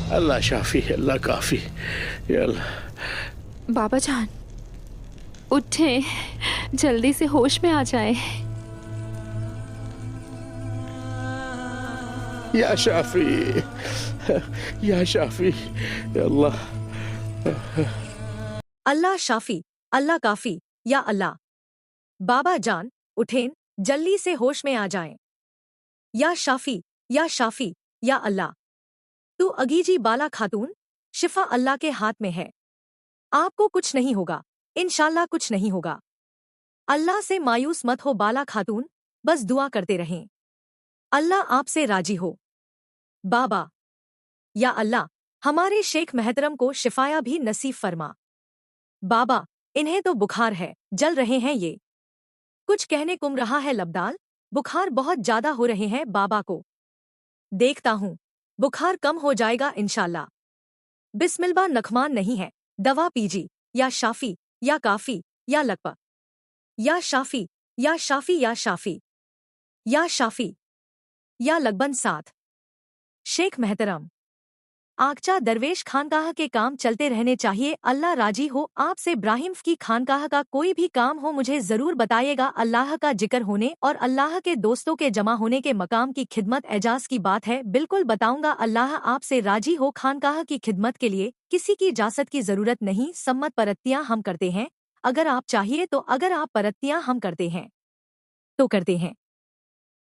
अल्लाह शाफी, अल्लाह काफी। या अल्लाह। बाबा जान उठे, जल्दी से होश में आ जाए। या शाफी, या शाफी, या अल्लाह। अल्लाह शाफी, अल्लाह काफी, या अल्लाह। बाबा जान उठें, जल्दी से होश में आ जाएं। या शाफी, या शाफी, या अल्लाह। तू अगीजी बाला खातून, शिफा अल्लाह के हाथ में है। आपको कुछ नहीं होगा, इंशाल्लाह कुछ नहीं होगा। अल्लाह से मायूस मत हो बाला खातून, बस दुआ करते रहें। अल्लाह आपसे राजी हो। बाबा, या अल्लाह, हमारे शेख महतरम को शिफाया भी नसीब फरमा। बाबा, इन्हें तो बुखार है, जल रहे हैं ये। कुछ कहने कुम रहा है लबदाल, बुखार बहुत ज्यादा हो रहे हैं बाबा को। देखता हूँ, बुखार कम हो जाएगा इंशाल्लाह। बिस्मिल्लाह नखमान नहीं है, दवा पीजी, या शाफी, या काफी, या लकपा। या शाफी, या शाफी, या शाफी, या शाफी, या लगबन साथ। शेख महतरम, आगचा दरवेश खानकाह के काम चलते रहने चाहिए। अल्लाह राजी हो आपसे। इब्राहिम की खानकाह का कोई भी काम हो मुझे जरूर बताइएगा। अल्लाह का जिक्र होने और अल्लाह के दोस्तों के जमा होने के मकाम की खिदमत एजाज की बात है, बिल्कुल बताऊंगा। अल्लाह आपसे राजी हो। खानकाह की खिदमत के लिए किसी की इजाजत की जरूरत नहीं, सम्मत परत्तियां हम करते हैं। अगर आप चाहिए तो, अगर आप परत्तियां हम करते हैं तो करते हैं।